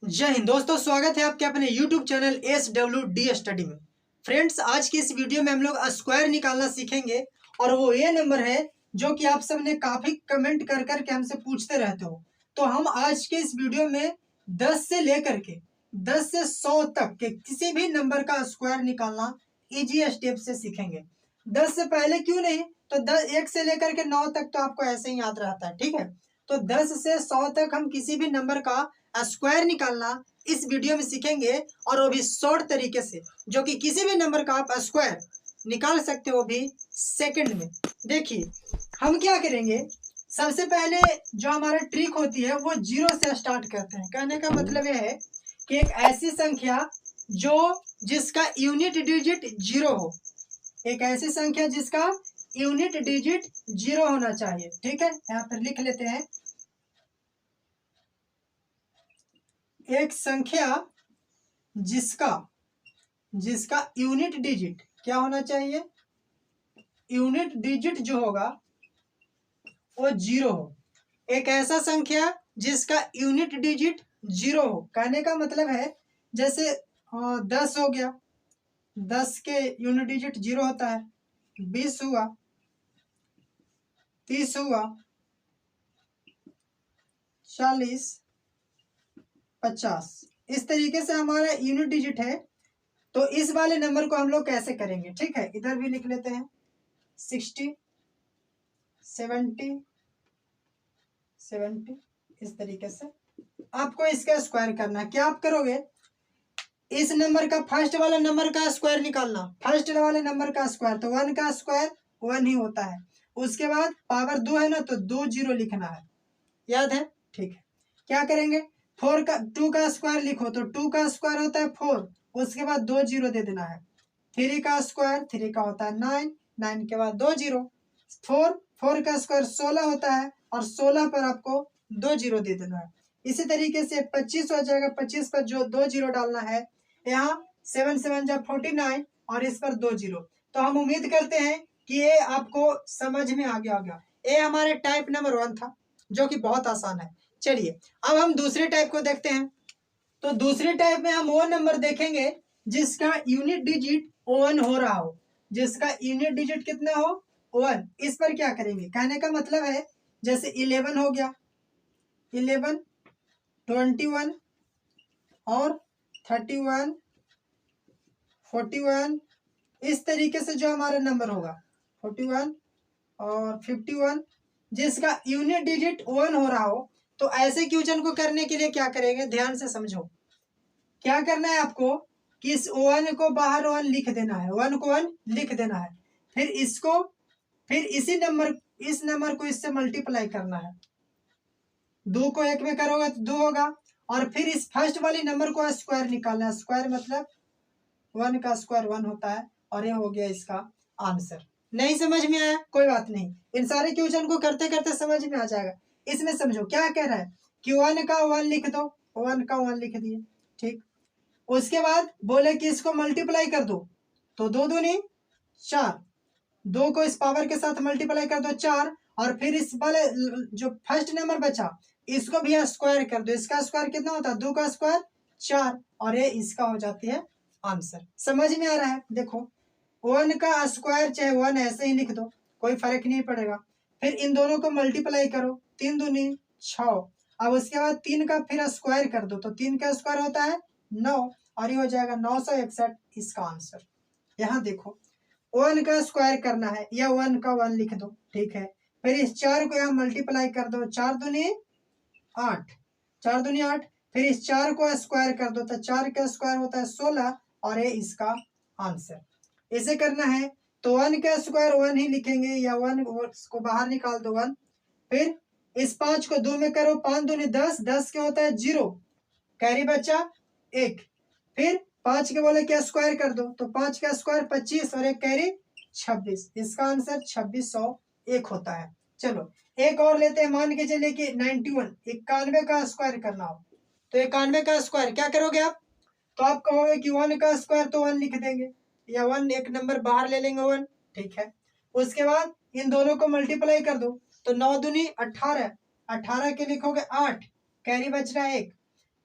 जय हिंद दोस्तों, स्वागत है आपके अपने YouTube चैनल SWD स्टडी में। फ्रेंड्स, आज की इस वीडियो में हम लोग स्क्वायर निकालना सीखेंगे और वो ये नंबर है जो कि आप सब ने काफी कमेंट कर कर के हमसे पूछते रहते हो। तो हम आज के इस वीडियो में 10 से लेकर के 10 से 100 तक के किसी भी नंबर का स्क्वायर निकालना इजी स्टेप से सीखेंगे। 10 से पहले क्यों नहीं, तो 1 से लेकर के 9 तक तो आपको ऐसे ही याद रहता है, ठीक है। तो 10 से 100 तक हम किसी भी नंबर का स्क्वायर निकालना इस वीडियो में सीखेंगे, और वो भी शॉर्ट तरीके से, जो कि किसी भी नंबर का आप स्क्वायर निकाल सकते हो भी सेकंड में। देखिए हम क्या करेंगे, सबसे पहले जो हमारा ट्रिक होती है वो जीरो से स्टार्ट करते हैं। कहने का मतलब यह है कि एक ऐसी संख्या जिसका यूनिट डिजिट जीरो हो, एक ऐसी संख्या जिसका यूनिट डिजिट जीरो होना चाहिए, ठीक है। यहाँ पर लिख लेते हैं, एक संख्या जिसका यूनिट डिजिट क्या होना चाहिए, यूनिट डिजिट जो होगा वो जीरो हो। एक ऐसा संख्या जिसका यूनिट डिजिट जीरो हो, कहने का मतलब है जैसे 10 हो गया, 10 के यूनिट डिजिट जीरो होता है। 20 हुआ, 30 हुआ, 40, 50, इस तरीके से हमारा यूनिट डिजिट है। तो इस वाले नंबर को हम लोग कैसे करेंगे, ठीक है, इधर भी लिख लेते हैं। 60, 70, 70, इस तरीके से आपको इसका स्क्वायर करना है। क्या आप करोगे, इस नंबर का फर्स्ट वाला नंबर का स्क्वायर निकालना। फर्स्ट वाले नंबर का स्क्वायर तो 1 का स्क्वायर 1 ही होता है। उसके बाद पावर 2 है ना, तो 2 जीरो लिखना है, याद है, ठीक है। क्या करेंगे, 2 का स्क्वायर लिखो तो 2 का स्क्वायर होता है 4, उसके बाद 2 जीरो दे देना है। 3 का स्क्वायर 3 का होता है 9, 9 के बाद 2 जीरो। 4 का स्क्वायर 16 होता है और 16 पर आपको 2 जीरो दे देना है। इसी तरीके से 25 हो जाएगा, 25 पर जो 2 जीरो डालना है। यहाँ 7 7 जा 49 और इस पर 2 जीरो। तो हम उम्मीद करते हैं कि ये आपको समझ में आ गया होगा। ये हमारे टाइप नंबर 1 था, जो कि बहुत आसान है। चलिए अब हम दूसरे टाइप को देखते हैं। तो दूसरे टाइप में हम वो नंबर देखेंगे जिसका यूनिट डिजिट 1 हो रहा हो, जिसका यूनिट डिजिट कितना हो, 1। इस पर क्या करेंगे, कहने का मतलब है जैसे 11 हो गया, 11, 21 और 31, 41, इस तरीके से जो हमारा नंबर होगा 41 और 51, जिसका यूनिट डिजिट 1 हो रहा हो। तो ऐसे क्वेश्चन को करने के लिए क्या करेंगे, ध्यान से समझो। क्या करना है आपको कि इस 1 को बाहर 1 लिख देना है, 1 को 1 लिख देना है। फिर इस नंबर को इससे मल्टीप्लाई करना है। 2 को 1 में करोगे तो 2 होगा, और फिर इस फर्स्ट वाले नंबर को स्क्वायर निकालना है। स्क्वायर मतलब 1 का स्क्वायर 1 होता है, और ये हो गया इसका आंसर। नहीं समझ में आया, कोई बात नहीं, इन सारे क्वेश्चन को करते करते समझ में आ जाएगा। इसमें समझो क्या कह रहा है कि 1 का 1 लिख दो, 1 का 1 लिख दिए, ठीक। उसके बाद बोले कि इसको मल्टीप्लाई कर दो, तो 2 दूनी 4, 2 को इस पावर के साथ मल्टीप्लाई कर दो 4, और फिर इस वाले जो फर्स्ट नंबर बचा इसको भी स्क्वायर कर दो। इसका स्क्वायर कितना होता है, 2 का स्क्वायर 4, और ये इसका हो जाती है आंसर। समझ में आ रहा है, देखो 1 का स्क्वायर चाहे 1 ऐसे ही लिख दो, कोई फर्क नहीं पड़ेगा। फिर इन दोनों को मल्टीप्लाई करो, 3 दूनी 6, अब उसके बाद 3 का फिर स्क्वायर कर दो, तो 3 का स्क्वायर होता है 9, और ये हो जाएगा 961, इसका आंसर। यहाँ देखो 1 का स्क्वायर करना है, या 1 का 1 लिख दो, ठीक है। फिर इस 4 को यहाँ मल्टीप्लाई कर दो, 4 दूनी 8, 4 दूनी 8, फिर इस 4 को स्क्वायर कर दो, तो 4 का स्क्वायर होता है 16, और ये इसका आंसर। इसे करना है तो 1 का स्क्वायर 1 ही लिखेंगे, या 1 को बाहर निकाल दो 1। फिर इस 5 को 2 में करो, 5 दूनी 10, 10 के होता है 0, कैरी बचा 1। फिर 5 के बोले क्या स्क्वायर कर दो, तो 5 का स्क्वायर 25 और एक कैरी 26, इसका आंसर 2601 होता है। चलो एक और लेते हैं, मान के चलिए कि 91, 91 का स्क्वायर करना हो, तो 91 का स्क्वायर क्या करोगे आप, तो आप कहोगे कि 1 का स्क्वायर तो 1 लिख देंगे, या 1 एक नंबर बाहर ले लेंगे 1, ठीक है। उसके बाद इन दोनों को मल्टीप्लाई कर दो, तो 9 दूनी 18, 18 के लिखोगे 8, कैरी बच रहा है 1।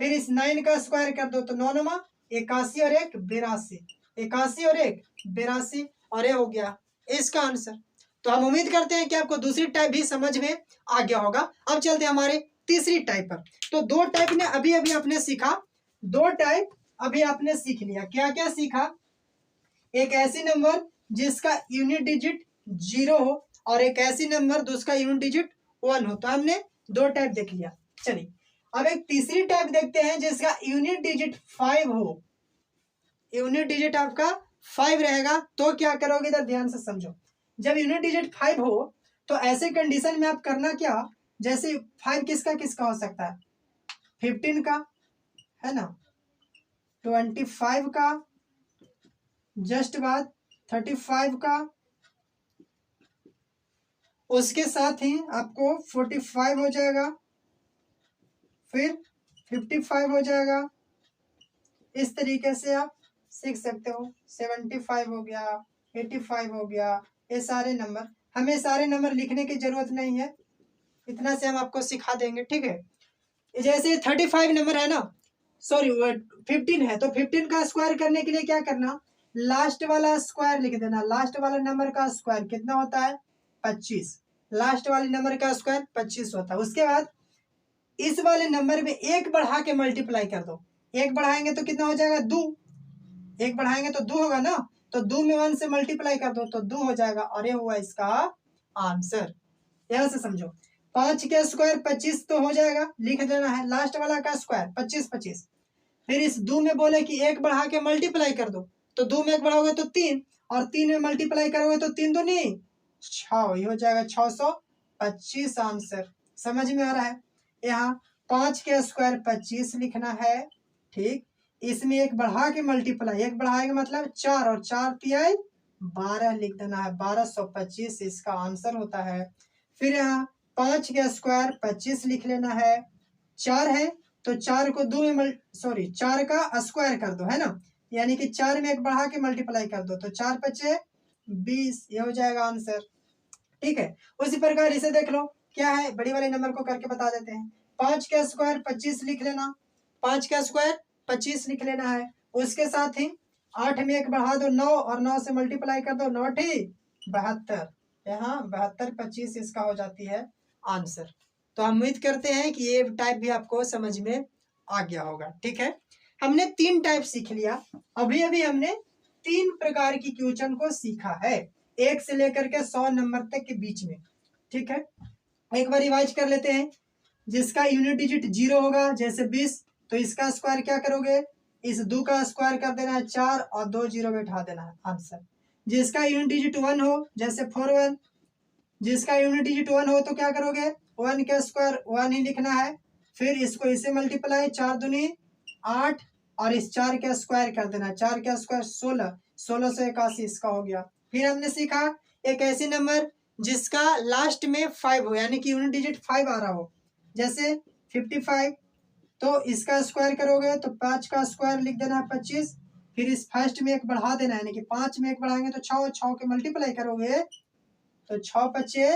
फिर इस 9 का स्क्वायर कर दो तो 9 नमा 81 और 1 82, 81 और 1 82 और ये हो गया इसका आंसर। तो हम उम्मीद करते हैं कि आपको दूसरी टाइप भी समझ में आ गया होगा। अब चलते हैं हमारे तीसरी टाइप पर। तो दो टाइप ने अभी अभी आपने सीखा, दो टाइप अभी आपने सीख लिया। क्या क्या सीखा? एक ऐसी नंबर जिसका यूनिट डिजिट 0 हो और एक ऐसी नंबर जिसका यूनिट डिजिट 1 हो। तो हमने दो टाइप देख लिया। चलिए अब एक तीसरी टाइप देखते हैं जिसका यूनिट डिजिट 5 हो। यूनिट डिजिट आपका 5 रहेगा तो क्या करोगे, इधर ध्यान से समझो। जब यूनिट डिजिट 5 हो तो ऐसे कंडीशन में आप करना क्या, जैसे 5 किसका किसका हो सकता है, 15 का है ना, 25 का, जस्ट बाद 35 का, उसके साथ ही आपको 45 हो जाएगा, फिर 55 हो जाएगा। इस तरीके से आप सीख सकते हो। 75 हो गया, 85 हो गया, ये सारे नंबर। हमें सारे नंबर लिखने की जरूरत नहीं है, इतना से हम आपको सिखा देंगे, ठीक है। जैसे 35 नंबर है ना, सॉरी 15 है, तो 15 का स्क्वायर करने के लिए क्या करना, लास्ट वाला स्क्वायर लिख देना। लास्ट वाला नंबर का स्क्वायर कितना होता है, 25। लास्ट वाले नंबर का स्क्वायर 25 होता है। उसके बाद इस वाले नंबर में एक बढ़ा के मल्टीप्लाई कर दो। एक बढ़ाएंगे तो कितना हो जाएगा, 2। एक बढ़ाएंगे तो 2 होगा ना, तो 2 में 1 से मल्टीप्लाई कर दो तो 2 हो जाएगा, और ये हुआ इसका आंसर। यहां से समझो, 5 के स्क्वायर 25 तो हो जाएगा, लिख देना है लास्ट वाला का स्क्वायर 25 25। फिर इस 2 में बोले कि एक बढ़ा के मल्टीप्लाई कर दो, तो 2 में एक बढ़ाओगे तो 3, और 3 में मल्टीप्लाई करोगे तो 3 दूनी 6, ये हो जाएगा 625 आंसर। समझ में आ रहा है। यहाँ 5 के स्क्वायर 25 लिखना है, ठीक। इसमें एक बढ़ा के मल्टीप्लाई, एक बढ़ाएंगे मतलब 4, और 4 तिया 12 लिख देना है, 1225 इसका आंसर होता है। फिर यहाँ 5 के स्क्वायर 25 लिख लेना है। 4 है तो 4 को 2 में 4 का स्क्वायर कर दो, है ना, यानी कि 4 में एक बढ़ा के मल्टीप्लाई कर दो तो 4 5 20, ये हो जाएगा आंसर, ठीक है। उसी प्रकार इसे देख लो, क्या है, बड़ी वाले नंबर को करके बता देते हैं। 5 का स्क्वायर 25 लिख लेना, 5 का स्क्वायर 25 लिख लेना है। उसके साथ ही 8 में एक बढ़ा दो 9, और 9 से मल्टीप्लाई कर दो 9 72, यहाँ 72 25 इसका हो जाती है आंसर। तो हम उम्मीद करते हैं कि ये टाइप भी आपको समझ में आ गया होगा, ठीक है। हमने 3 टाइप सीख लिया। अभी अभी हमने 3 प्रकार की क्वेश्चन को सीखा है, 1 से लेकर के 100 नंबर तक के बीच में, ठीक है। एक बार रिवाइज कर लेते हैं। जिसका यूनिट डिजिट 0 होगा, जैसे 20, तो इसका स्क्वायर क्या करोगे, इस 2 का स्क्वायर कर देना है 4, और 2 0 बैठा देना है, आंसर। जिसका यूनिट डिजिट 1 हो, जैसे 41, जिसका यूनिट डिजिट 1 हो तो क्या करोगे, 1 का स्क्वायर 1 ही लिखना है। फिर इसको इसे मल्टीप्लाई, 4 दूनी 8, और इस 4 का स्क्वायर कर देना, 4 का स्क्वायर 16, 16 से 81 इसका हो गया। फिर हमने सीखा एक ऐसी नंबर जिसका लास्ट में 5 हो, यानी कि यूनिट डिजिट 5 आ रहा हो, जैसे 55, तो इसका स्क्वायर करोगे तो 5 का स्क्वायर लिख देना है 25। फिर इस फर्स्ट में एक बढ़ा देना है, यानी कि 5 में एक बढ़ाएंगे तो 6, 6 के मल्टीप्लाई करोगे तो 6 5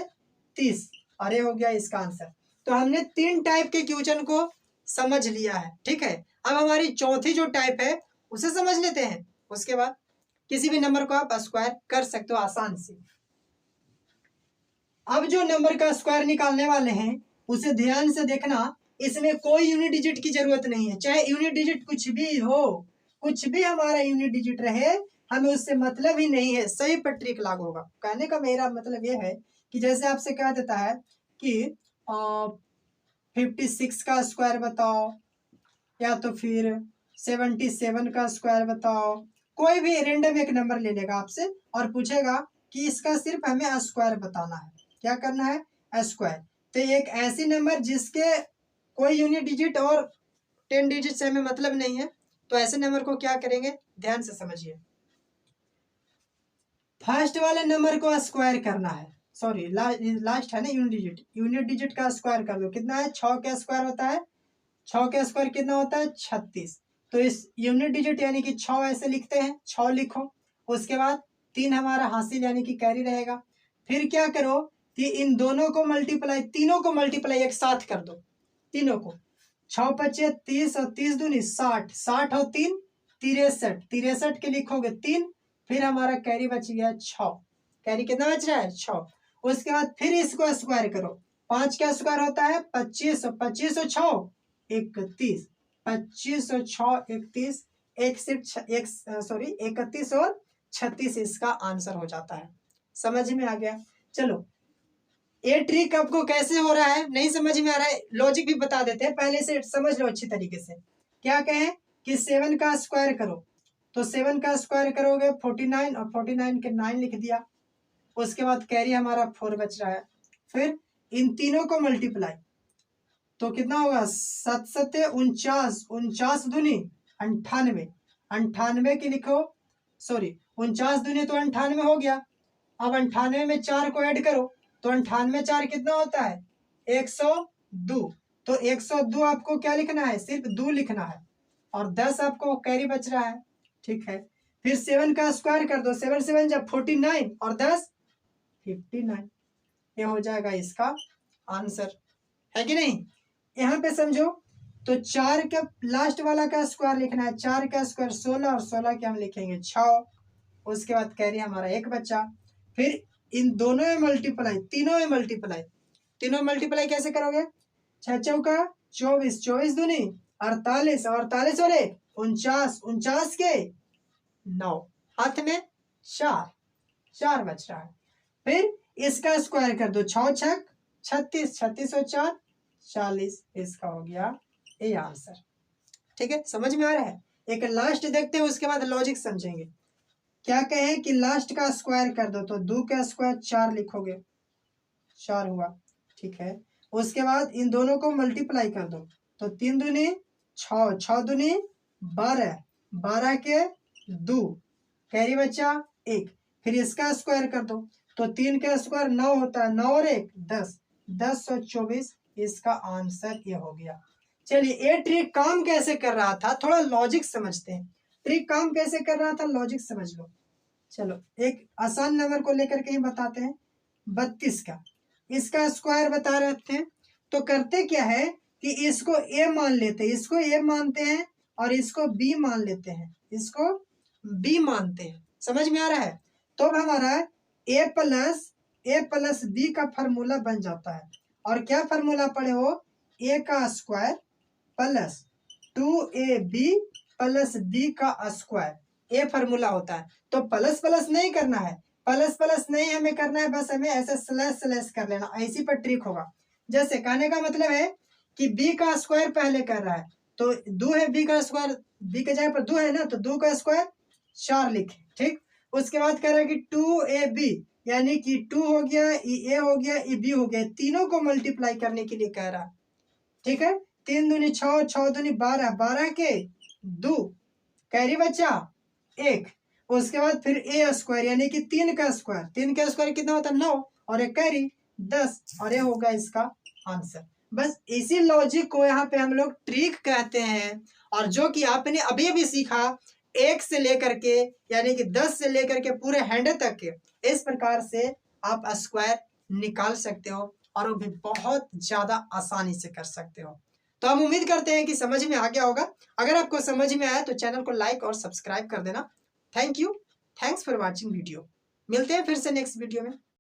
30, अरे हो गया इसका आंसर। तो हमने 3 टाइप के क्वेश्चन को समझ लिया है, ठीक है। अब हमारी चौथी जो टाइप है उसे समझ लेते हैं, उसके बाद किसी भी नंबर को आप स्क्वायर कर सकते हो आसान से। अब जो नंबर का स्क्वायर निकालने वाले हैं उसे ध्यान से देखना, इसमें कोई यूनिट डिजिट की जरूरत नहीं है, चाहे यूनिट डिजिट कुछ भी हो, कुछ भी हमारा यूनिट डिजिट रहे, हमें उससे मतलब ही नहीं है, सही पर ट्रिक लागू होगा। कहने का मेरा मतलब यह है कि जैसे आपसे कह देता है कि 56 का स्क्वायर बताओ, या तो फिर 77 का स्क्वायर बताओ, कोई भी रेंडम एक नंबर ले लेगा आपसे और पूछेगा कि इसका सिर्फ हमें स्क्वायर बताना है, क्या करना है, स्क्वायर। तो एक ऐसी नंबर जिसके कोई यूनिट डिजिट और 10 डिजिट से हमें मतलब नहीं है, तो ऐसे नंबर को क्या करेंगे, ध्यान से समझिए। फर्स्ट वाले नंबर को स्क्वायर करना है, सॉरी लास्ट है ना यूनिट डिजिट, यूनिट डिजिट का स्क्वायर कर दो, कितना है, 6 का स्क्वायर होता है, 6 का स्क्वायर कितना होता है, 36। तो इस यूनिट डिजिट यानी कि 6 ऐसे लिखते हैं, 6 लिखो। उसके बाद 3 हमारा हासिल यानी कि कैरी रहेगा। फिर क्या करो कि इन दोनों को मल्टीप्लाई, तीनों को मल्टीप्लाई एक साथ कर दो, तीनों को। 6 25 30 और 30 दूनी 60, 60 और 3 63, 63 के लिखोगे 3, फिर हमारा कैरी बच गया 6। कैरी कितना बच रहा है 6। उसके बाद फिर इसको स्क्वायर करो, 5 का स्क्वायर होता है 25, 25 और 6 31, 25 और 6 31, 31 और 36 इसका आंसर हो जाता है। समझ में आ गया। चलो ये ट्रिक आपको कैसे हो रहा है नहीं समझ में आ रहा है, लॉजिक भी बता देते हैं, पहले से समझ लो अच्छी तरीके से। क्या कहें कि 7 का स्क्वायर करो, तो 7 का स्क्वायर करोगे 49 और 49 के 9 लिख दिया। उसके बाद कैरी हमारा 4 बच रहा है। फिर इन तीनों को मल्टीप्लाई, तो कितना होगा 7 7 49, 49 दूनी 98, 98 की लिखो, सॉरी 49 दूनी तो 98 हो गया। अब 98 में 4 को ऐड करो, तो 98 4 कितना होता है 102। तो 102 आपको क्या लिखना है, सिर्फ 2 लिखना है, और 10 आपको कैरी बच रहा है। ठीक है, फिर 7 का स्क्वायर कर दो, 7 7 जब 49 और 10 59, ये हो जाएगा इसका आंसर, है कि नहीं। यहाँ पे समझो, तो 4 का लास्ट वाला का स्क्वायर लिखना है, 4 का स्क्वायर 16 और 16 के हम लिखेंगे 6। उसके बाद कैरी हमारा 1 बचा। फिर इन दोनों में मल्टीप्लाई, तीनों में मल्टीप्लाई, तीनों मल्टीप्लाई कैसे करोगे, 6 चौका 24, 24 दूनी 48, 48 और 49, 49 के 9, हाथ में 4, 4 बच रहा है। फिर इसका स्क्वायर कर दो, 6 छक 36, 36 और 4 40, इसका हो गया ये आंसर। ठीक है, समझ में आ रहा है। एक लास्ट देखते हैं, उसके बाद लॉजिक समझेंगे। क्या कहें कि लास्ट का स्क्वायर कर दो, तो 2 का स्क्वायर 4 लिखोगे, 4 हुआ। ठीक है, उसके बाद इन दोनों को मल्टीप्लाई कर दो, तो 3 दूनी 6, 6 दूनी 12, 12 के 2, कैरी बचा 1। फिर इसका स्क्वायर कर दो, तो 3 का स्क्वायर 9 होता है, 9 और 1 10, 10 और 24, इसका आंसर ये हो गया। चलिए ये ट्रिक काम कैसे कर रहा था, थोड़ा लॉजिक समझते हैं। ट्रिक काम कैसे कर रहा था, लॉजिक समझ लो। चलो एक आसान नंबर को लेकर के ही बताते हैं, 32 का इसका स्क्वायर बता रहे थे। तो करते क्या है कि इसको ए मान लेते हैं, इसको ए मानते हैं, और इसको बी मान लेते हैं, इसको बी मानते हैं। समझ में आ रहा है। तो अब हमारा ए प्लस बी का फॉर्मूला बन जाता है। और क्या फॉर्मूला पढ़े हो, ए का square plus 2ab plus B का स्क्वायर, ये फॉर्मूला होता है। तो प्लस प्लस नहीं करना है, प्लस प्लस नहीं हमें करना है, बस हमें ऐसे स्लैश स्लैश कर लेना, ऐसी पर ट्रिक होगा। जैसे कहने का मतलब है कि b का स्क्वायर पहले कर रहा है, तो 2 है b का स्क्वायर, b के जगह पर 2 है ना, तो 2 का स्क्वायर 4 लिखे। ठीक, उसके बाद कह रहा है कि 2ab, यानी कि 2 हो गया, ए हो गया, ए बी हो गया, तीनों को मल्टीप्लाई करने के लिए कह रहा है। ठीक है, 3 दूनी 6, 6 दूनी 12, 12 के 2, कैरी बचा 1। उसके बाद फिर ए स्क्वायर, यानी कि 3 का स्क्वायर, 3 का स्क्वायर कितना होता है 9, और एक कैरी 10, और ये होगा इसका आंसर। बस इसी लॉजिक को यहाँ पे हम लोग ट्रिक कहते हैं। और जो कि आपने अभी अभी सीखा, 1 से लेकर के यानी कि 10 से लेकर के पूरे 100 तक के, इस प्रकार से आप स्क्वायर निकाल सकते हो, और वो भी बहुत ज्यादा आसानी से कर सकते हो। तो हम उम्मीद करते हैं कि समझ में आ गया होगा। अगर आपको समझ में आया तो चैनल को लाइक और सब्सक्राइब कर देना। Thank you, thanks for watching video. मिलते हैं फिर से नेक्स्ट वीडियो में।